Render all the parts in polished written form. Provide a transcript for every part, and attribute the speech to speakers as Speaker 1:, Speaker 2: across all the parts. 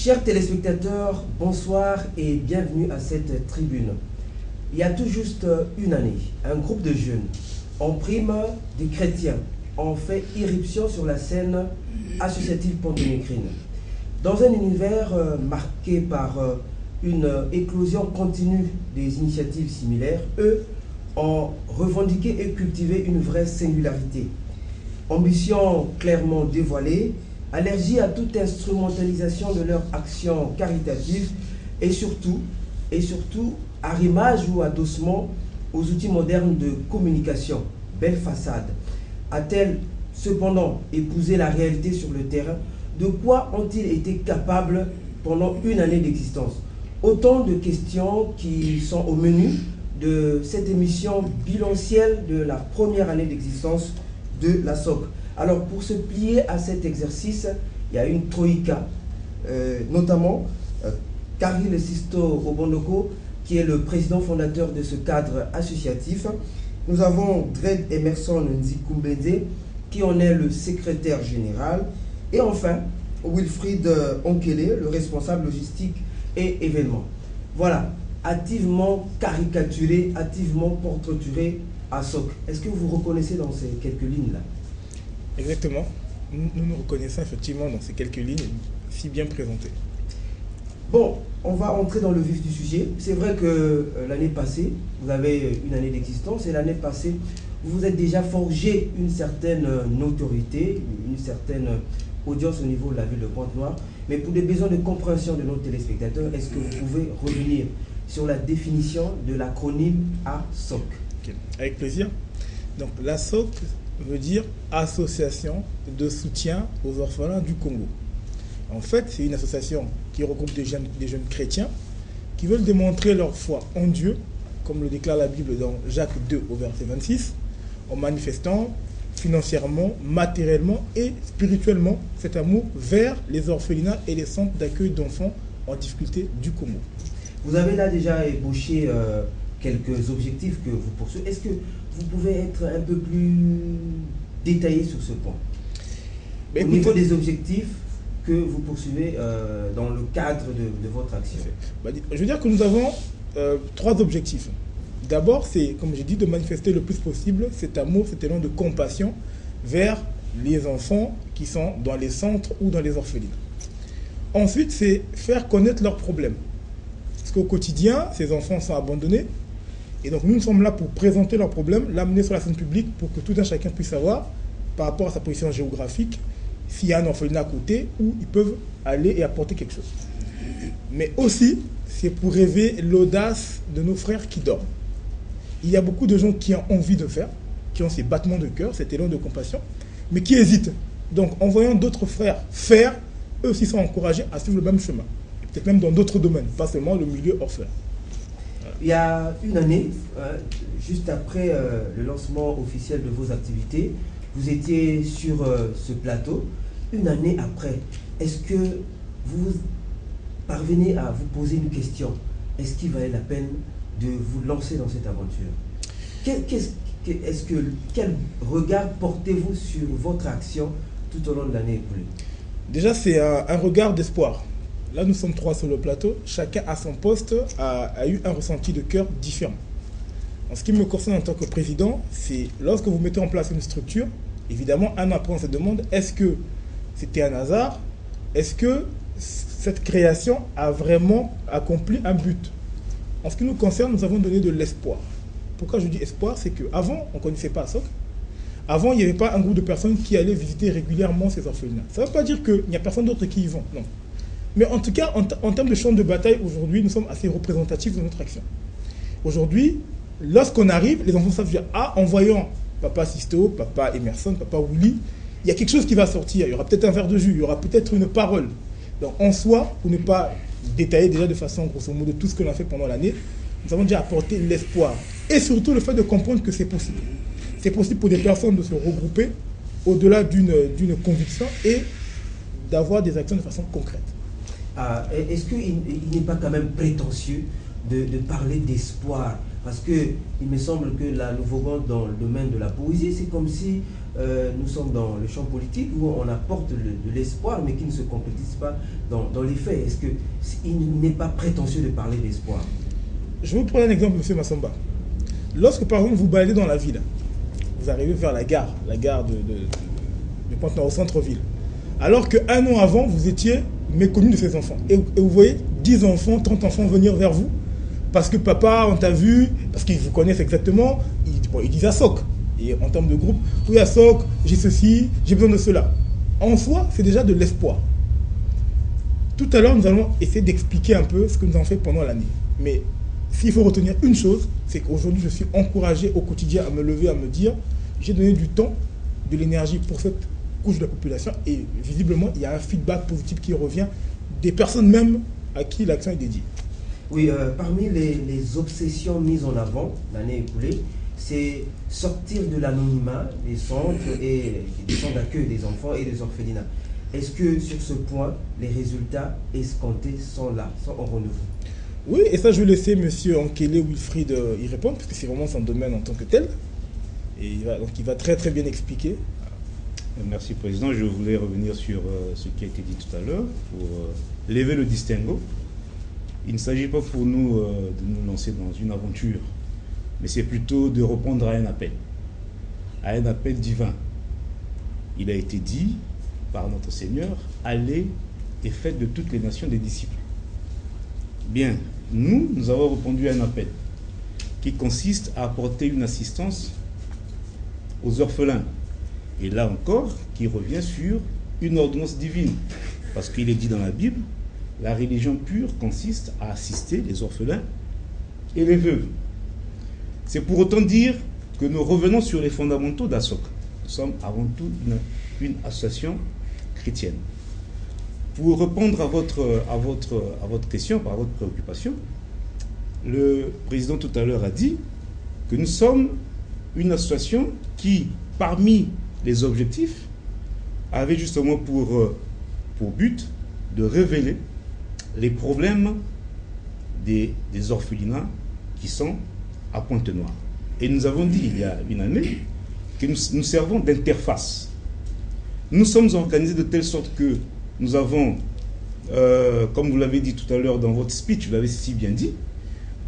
Speaker 1: Chers téléspectateurs, bonsoir et bienvenue à cette tribune. Il y a tout juste une année, un groupe de jeunes, en prime des chrétiens, ont fait irruption sur la scène associative ponténégrine. Dans un univers marqué par une éclosion continue des initiatives similaires, eux ont revendiqué et cultivé une vraie singularité. Ambition clairement dévoilée, allergie à toute instrumentalisation de leur action caritative et surtout arrimage ou adossement aux outils modernes de communication. Belle façade. A-t-elle cependant épousé la réalité sur le terrain? De quoi ont-ils été capables pendant une année d'existence? Autant de questions qui sont au menu de cette émission bilancielle de la première année d'existence de la SOC. Alors, pour se plier à cet exercice, il y a une troïka, notamment Karil Sisto Obondoko, qui est le président fondateur de ce cadre associatif. Nous avons Dred Emerson Nzikumbede, qui en est le secrétaire général. Et enfin, Wilfried Onkele, le responsable logistique et événements. Voilà, hâtivement caricaturé, hâtivement portraituré à SOC. Est-ce que vous vous reconnaissez dans ces quelques lignes-là?
Speaker 2: Exactement. Nous reconnaissons effectivement dans ces quelques lignes si bien présentées.
Speaker 1: Bon, on va entrer dans le vif du sujet. C'est vrai que l'année passée, vous avez une année d'existence et l'année passée, vous vous êtes déjà forgé une certaine notoriété, une certaine audience au niveau de la ville de Pointe-Noire. Mais pour des besoins de compréhension de nos téléspectateurs, est-ce que vous pouvez revenir sur la définition de l'acronyme ASOC?
Speaker 2: Okay. Avec plaisir. Donc l'ASOC veut dire Association de soutien aux orphelins du Congo. En fait, c'est une association qui regroupe des jeunes chrétiens qui veulent démontrer leur foi en Dieu, comme le déclare la Bible dans Jacques 2 au verset 26, en manifestant financièrement, matériellement et spirituellement cet amour vers les orphelinats et les centres d'accueil d'enfants en difficulté du Congo.
Speaker 1: Vous avez là déjà ébauché quelques objectifs que vous poursuivez. Est-ce que vous pouvez être un peu plus détaillé sur ce point? Au niveau des objectifs que vous poursuivez dans le cadre de votre action.
Speaker 2: Je veux dire que nous avons trois objectifs. D'abord, c'est, comme j'ai dit, de manifester le plus possible cet amour, cet élan de compassion vers les enfants qui sont dans les centres ou dans les orphelinats. Ensuite, c'est faire connaître leurs problèmes. Parce qu'au quotidien, ces enfants sont abandonnés. Et donc, nous sommes là pour présenter leurs problèmes, l'amener sur la scène publique pour que tout un chacun puisse savoir, par rapport à sa position géographique, s'il y a un orphelinat à côté où ils peuvent aller et apporter quelque chose. Mais aussi, c'est pour rêver l'audace de nos frères qui dorment. Il y a beaucoup de gens qui ont envie de faire, qui ont ces battements de cœur, cet élan de compassion, mais qui hésitent. Donc, en voyant d'autres frères faire, eux aussi sont encouragés à suivre le même chemin. Peut-être même dans d'autres domaines, pas seulement le milieu orphelin. Voilà.
Speaker 1: Il y a une année, juste après le lancement officiel de vos activités, vous étiez sur ce plateau. Une année après, est-ce que vous parvenez à vous poser une question? Est-ce qu'il valait la peine de vous lancer dans cette aventure? Quel regard portez-vous sur votre action tout au long de l'année écoulée?
Speaker 2: Déjà, c'est un regard d'espoir. Là, nous sommes trois sur le plateau. Chacun à son poste a eu un ressenti de cœur différent. En ce qui me concerne en tant que président, c'est lorsque vous mettez en place une structure, évidemment, un après on se demande, est-ce que c'était un hasard? Est-ce que cette création a vraiment accompli un but? En ce qui nous concerne, nous avons donné de l'espoir. Pourquoi je dis espoir? C'est qu'avant, on ne connaissait pas ASOC. Avant, il n'y avait pas un groupe de personnes qui allaient visiter régulièrement ces orphelinats. Ça ne veut pas dire qu'il n'y a personne d'autre qui y vont, non. Mais en tout cas, en termes de champ de bataille, aujourd'hui, nous sommes assez représentatifs de notre action. Aujourd'hui, lorsqu'on arrive, les enfants savent dire, ah, en voyant papa Sisto, papa Emerson, papa Willy, il y a quelque chose qui va sortir. Il y aura peut-être un verre de jus, il y aura peut-être une parole. Donc, en soi, pour ne pas détailler déjà de façon, grosso modo, tout ce que l'on a fait pendant l'année, nous avons déjà apporté l'espoir. Et surtout, le fait de comprendre que c'est possible. C'est possible pour des personnes de se regrouper au-delà d'une conviction et d'avoir des actions de façon concrète.
Speaker 1: Est-ce qu'il n'est pas quand même prétentieux de parler d'espoir? Parce qu'il me semble que là, nous voguons dans le domaine de la poésie. C'est comme si nous sommes dans le champ politique où on apporte de l'espoir, mais qui ne se concrétise pas dans les faits. Est-ce qu'il n'est pas prétentieux de parler d'espoir?
Speaker 2: Je vais vous prendre un exemple, M. Massamba. Lorsque, par exemple, vous baladez dans la ville, vous arrivez vers la gare de Pointe-Noire, au centre-ville, alors qu'un an avant, vous étiez méconnu de ces enfants. Et vous voyez 10 enfants, 30 enfants venir vers vous, parce que papa, on t'a vu, parce qu'ils vous connaissent exactement, ils disent Assok. Et en termes de groupe, oui Assok, j'ai ceci, j'ai besoin de cela. En soi, c'est déjà de l'espoir. Tout à l'heure, nous allons essayer d'expliquer un peu ce que nous avons fait pendant l'année. Mais s'il faut retenir une chose, c'est qu'aujourd'hui, je suis encouragé au quotidien à me lever, à me dire, j'ai donné du temps, de l'énergie pour cette couche de la population, et visiblement, il y a un feedback positif qui revient des personnes même à qui l'action est dédiée.
Speaker 1: Oui, parmi les obsessions mises en avant l'année écoulée, c'est sortir de l'anonymat des centres et des centres d'accueil des enfants et des orphelinats. Est-ce que sur ce point, les résultats escomptés sont là, sont au renouveau?
Speaker 2: Oui, et ça, je vais laisser M. Ankele Wilfried y répondre, parce que c'est vraiment son domaine en tant que tel. Et il va très très bien expliquer.
Speaker 3: Merci, Président. Je voulais revenir sur ce qui a été dit tout à l'heure pour lever le distinguo. Il ne s'agit pas pour nous de nous lancer dans une aventure, mais c'est plutôt de répondre à un appel divin. Il a été dit par notre Seigneur, allez et faites de toutes les nations des disciples. Bien, nous avons répondu à un appel qui consiste à apporter une assistance aux orphelins. Et là encore, qui revient sur une ordonnance divine. Parce qu'il est dit dans la Bible, la religion pure consiste à assister les orphelins et les veuves. C'est pour autant dire que nous revenons sur les fondamentaux d'ASOC. Nous sommes avant tout une association chrétienne. Pour répondre à votre question, par votre préoccupation, le président tout à l'heure a dit que nous sommes une association qui, parmi les objectifs, avait justement pour but de révéler les problèmes des orphelinats qui sont à Pointe-Noire. Et nous avons dit il y a une année que nous servons d'interface. Nous sommes organisés de telle sorte que nous avons, comme vous l'avez dit tout à l'heure dans votre speech, vous l'avez si bien dit,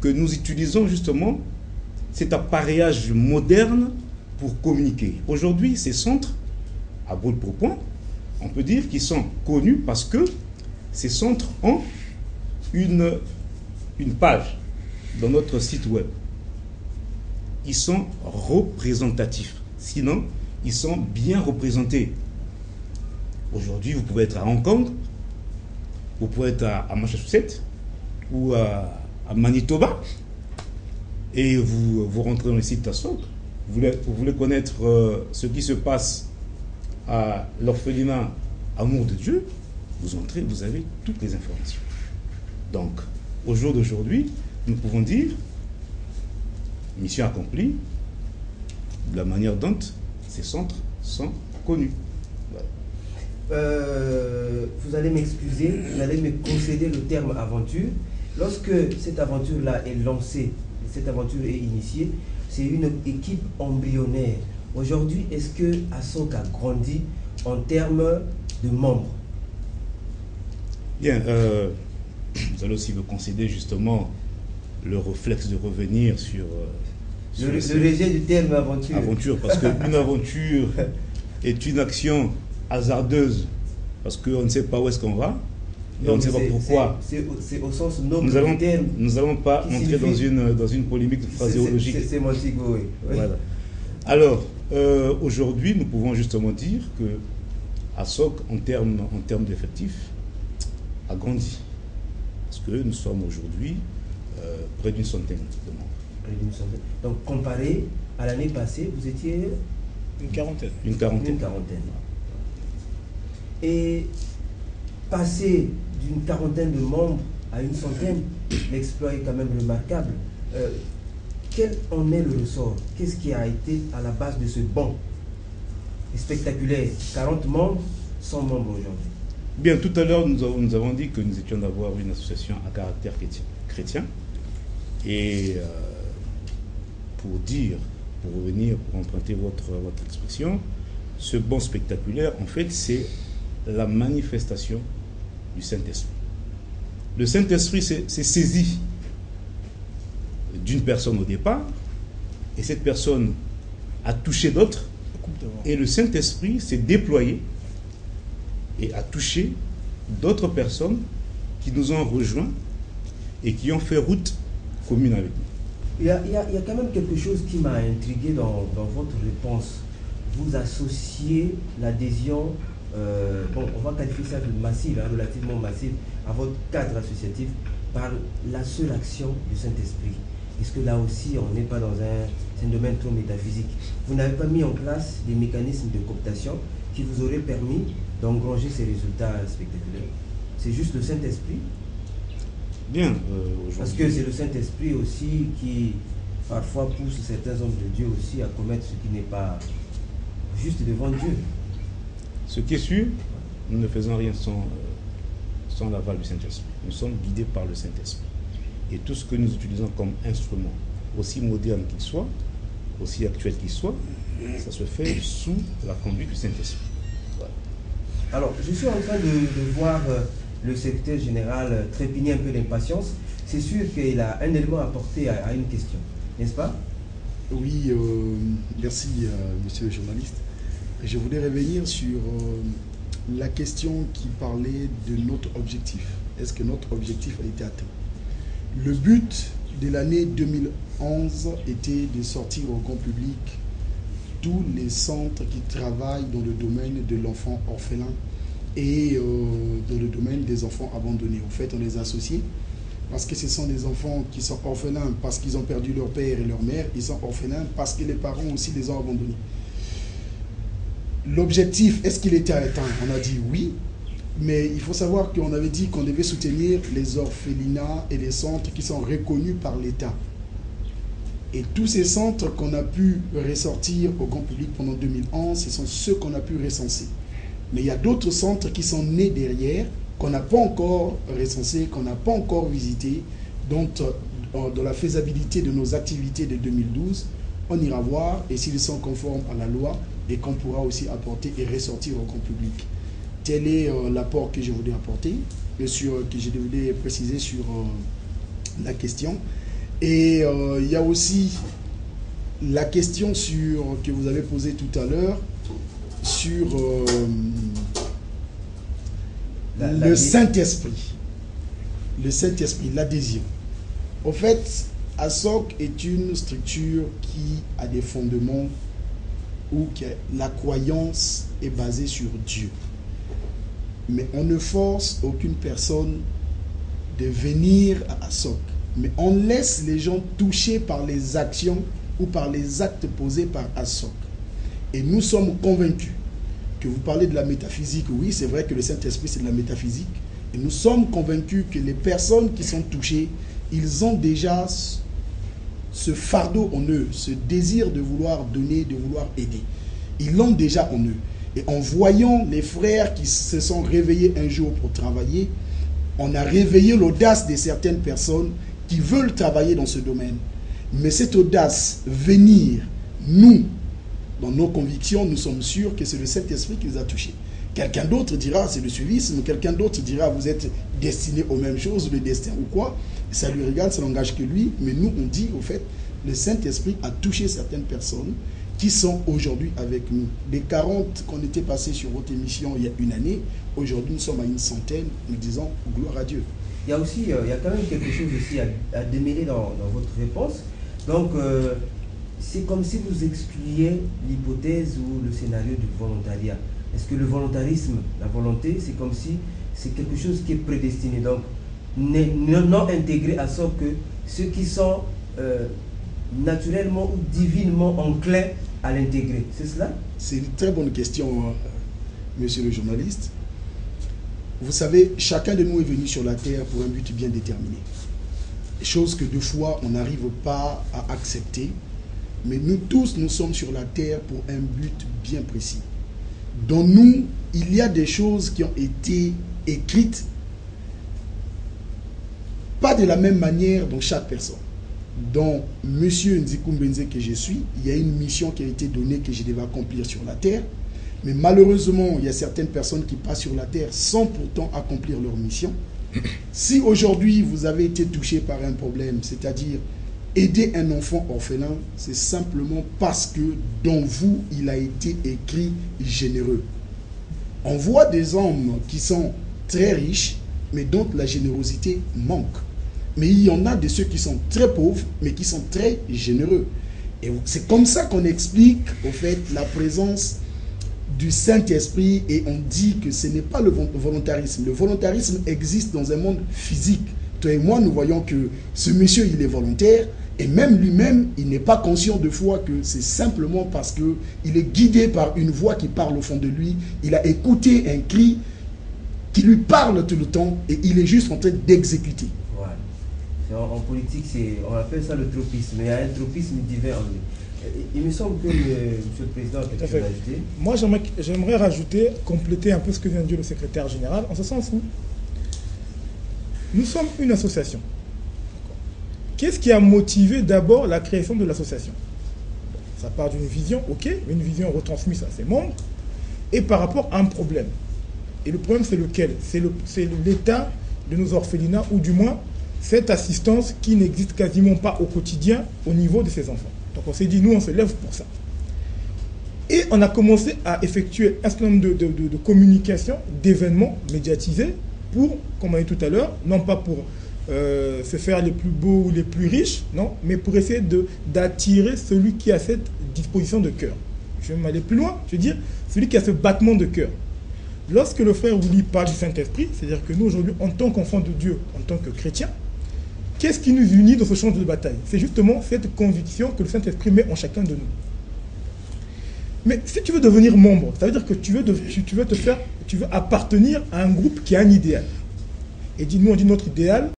Speaker 3: que nous utilisons justement cet appareillage moderne pour communiquer. Aujourd'hui, ces centres, à brûle-pourpoint, on peut dire qu'ils sont connus parce que ces centres ont une page dans notre site web. Ils sont représentatifs. Sinon, ils sont bien représentés. Aujourd'hui, vous pouvez être à Hong Kong, vous pouvez être à Massachusetts ou à Manitoba et vous rentrez dans le site ASOC. Vous voulez connaître ce qui se passe à l'orphelinat Amour de Dieu, vous entrez, vous avez toutes les informations. Donc, au jour d'aujourd'hui, nous pouvons dire, mission accomplie, de la manière dont ces centres sont connus. Voilà.
Speaker 1: Vous allez m'excuser, vous allez me concéder le terme aventure. Lorsque cette aventure-là est lancée, cette aventure est initiée, c'est une équipe embryonnaire. Aujourd'hui, est-ce que ASOC a grandi en termes de membres?
Speaker 3: Bien, vous allez aussi me concéder justement le réflexe de revenir sur
Speaker 1: le rejet du terme aventure.
Speaker 3: Aventure, parce qu'une aventure est une action hasardeuse, parce qu'on ne sait pas où est-ce qu'on va, et on ne sait pas pourquoi.
Speaker 1: C'est au sens noble
Speaker 3: du terme. Nous n'allons pas entrer dans une polémique phraséologique.
Speaker 1: C'est sémantique, oui.
Speaker 3: Voilà. Alors, aujourd'hui, nous pouvons justement dire que ASOC, en termes d'effectifs, a grandi. Parce que nous sommes aujourd'hui près d'une centaine de membres.
Speaker 1: Près d'une centaine. Donc, comparé à l'année passée, vous étiez
Speaker 2: une quarantaine.
Speaker 3: Une quarantaine.
Speaker 1: Et passer d'une quarantaine de membres à une centaine, l'exploit est quand même remarquable. Quel en est le ressort? Qu'est-ce qui a été à la base de ce bond spectaculaire? 40 membres, 100 membres aujourd'hui.
Speaker 3: Bien, tout à l'heure, nous avons dit que nous étions d'avoir une association à caractère chrétien. Et pour revenir, pour emprunter votre expression, ce bond spectaculaire, en fait, c'est la manifestation du Saint-Esprit. Le Saint-Esprit s'est saisi d'une personne au départ, et cette personne a touché d'autres, et le Saint-Esprit s'est déployé et a touché d'autres personnes qui nous ont rejoints et qui ont fait route commune avec nous.
Speaker 1: Il y a quand même quelque chose qui m'a intrigué dans votre réponse. Vous associez l'adhésion, on va qualifier ça de massive, relativement massive, à votre cadre associatif par la seule action du Saint-Esprit. Est-ce que là aussi, on n'est pas dans un domaine trop métaphysique? Vous n'avez pas mis en place des mécanismes de cooptation qui vous auraient permis d'engranger ces résultats spectaculaires? C'est juste le Saint-Esprit?
Speaker 3: Bien,
Speaker 1: parce que c'est le Saint-Esprit aussi qui parfois pousse certains hommes de Dieu aussi à commettre ce qui n'est pas juste devant Dieu.
Speaker 3: Ce qui est sûr, nous ne faisons rien sans l'aval du Saint-Esprit. Nous sommes guidés par le Saint-Esprit. Et tout ce que nous utilisons comme instrument, aussi moderne qu'il soit, aussi actuel qu'il soit, ça se fait sous la conduite du Saint-Esprit. Voilà.
Speaker 1: Alors, je suis en train de voir le secrétaire général trépigner un peu d'impatience. C'est sûr qu'il a un élément à apporter à une question, n'est-ce pas?
Speaker 4: Oui, merci monsieur le journaliste. Je voulais revenir sur la question qui parlait de notre objectif. Est-ce que notre objectif a été atteint? Le but de l'année 2011 était de sortir au grand public tous les centres qui travaillent dans le domaine de l'enfant orphelin et dans le domaine des enfants abandonnés. En fait, on les a associés parce que ce sont des enfants qui sont orphelins parce qu'ils ont perdu leur père et leur mère. Ils sont orphelins parce que les parents aussi les ont abandonnés. L'objectif, est-ce qu'il était atteint? On a dit oui, mais il faut savoir qu'on avait dit qu'on devait soutenir les orphelinats et les centres qui sont reconnus par l'État. Et tous ces centres qu'on a pu ressortir au grand public pendant 2011, ce sont ceux qu'on a pu recenser. Mais il y a d'autres centres qui sont nés derrière, qu'on n'a pas encore recensés, qu'on n'a pas encore visités, dont dans la faisabilité de nos activités de 2012, on ira voir et s'ils sont conformes à la loi et qu'on pourra aussi apporter et ressortir au grand public. Tel est l'apport que je voulais apporter, que je voulais préciser sur la question. Et il y a aussi la question que vous avez posée tout à l'heure sur le Saint-Esprit. Le Saint-Esprit, l'adhésion. En fait, ASOC est une structure qui a des fondements où la croyance est basée sur Dieu. Mais on ne force aucune personne de venir à ASOC. Mais on laisse les gens toucher par les actions ou par les actes posés par ASOC. Et nous sommes convaincus que vous parlez de la métaphysique. Oui, c'est vrai que le Saint-Esprit, c'est de la métaphysique. Et nous sommes convaincus que les personnes qui sont touchées, ils ont déjà ce fardeau en eux, ce désir de vouloir donner, de vouloir aider. Ils l'ont déjà en eux. Et en voyant les frères qui se sont réveillés un jour pour travailler, on a réveillé l'audace de certaines personnes qui veulent travailler dans ce domaine. Mais cette audace, venir, nous, dans nos convictions, nous sommes sûrs que c'est le Saint-Esprit qui nous a touchés. Quelqu'un d'autre dira c'est le suivisme, quelqu'un d'autre dira vous êtes destiné aux mêmes choses, le destin ou quoi. Ça lui regarde, ça n'engage que lui. Mais nous, on dit au fait, le Saint-Esprit a touché certaines personnes qui sont aujourd'hui avec nous. Les 40 qu'on était passés sur votre émission il y a une année, aujourd'hui nous sommes à une centaine, nous disons gloire à Dieu.
Speaker 1: Il y a aussi, il y a quand même quelque chose aussi à démêler dans votre réponse. Donc, c'est comme si vous excluiez l'hypothèse ou le scénario du volontariat. Est-ce que le volontarisme, la volonté, c'est comme si c'est quelque chose qui est prédestiné, donc non intégré à ça que ceux qui sont naturellement ou divinement enclins à l'intégrer. C'est cela? C'est
Speaker 4: une très bonne question, monsieur le journaliste. Vous savez, chacun de nous est venu sur la terre pour un but bien déterminé. Chose que deux fois on n'arrive pas à accepter. Mais nous tous, nous sommes sur la terre pour un but bien précis. Dans nous, il y a des choses qui ont été écrites, pas de la même manière dans chaque personne. Dans Monsieur Nzikou Mbenze que je suis, il y a une mission qui a été donnée que je devais accomplir sur la terre. Mais malheureusement, il y a certaines personnes qui passent sur la terre sans pourtant accomplir leur mission. Si aujourd'hui vous avez été touché par un problème, c'est-à-dire aider un enfant orphelin, c'est simplement parce que dans vous, il a été écrit généreux. On voit des hommes qui sont très riches, mais dont la générosité manque. Mais il y en a de ceux qui sont très pauvres, mais qui sont très généreux. Et c'est comme ça qu'on explique, au fait, la présence du Saint-Esprit, et on dit que ce n'est pas le volontarisme. Le volontarisme existe dans un monde physique. Toi et moi, nous voyons que ce monsieur, il est volontaire, et même lui-même, il n'est pas conscient de fois que c'est simplement parce qu'il est guidé par une voix qui parle au fond de lui. Il a écouté un cri qui lui parle tout le temps, et il est juste en train d'exécuter.
Speaker 1: En politique, on appelle ça le tropisme. Mais il y a un tropisme divers. Il me semble que Monsieur le Président a quelque chose à ajouter.
Speaker 2: Moi, j'aimerais rajouter, compléter un peu ce que vient de dire le secrétaire général, en ce sens où nous sommes une association. Qu'est-ce qui a motivé d'abord la création de l'association? Ça part d'une vision, ok, une vision retransmise à ses membres, et par rapport à un problème. Et le problème, c'est lequel? C'est l'état de nos orphelinats, ou du moins, cette assistance qui n'existe quasiment pas au quotidien au niveau de ces enfants. Donc on s'est dit, nous on se lève pour ça. Et on a commencé à effectuer un certain nombre de communications, d'événements médiatisés pour, comme on a dit tout à l'heure, non pas pour se faire les plus beaux ou les plus riches, non, mais pour essayer d'attirer celui qui a cette disposition de cœur. Je vais m'aller plus loin, je veux dire, celui qui a ce battement de cœur. Lorsque le frère Willy parle du Saint-Esprit, c'est-à-dire que nous aujourd'hui, en tant qu'enfants de Dieu, en tant que chrétiens, qu'est-ce qui nous unit dans ce champ de bataille? C'est justement cette conviction que le Saint-Esprit met en chacun de nous. Mais si tu veux devenir membre, ça veut dire que tu veux appartenir à un groupe qui a un idéal. Et nous, on dit notre idéal,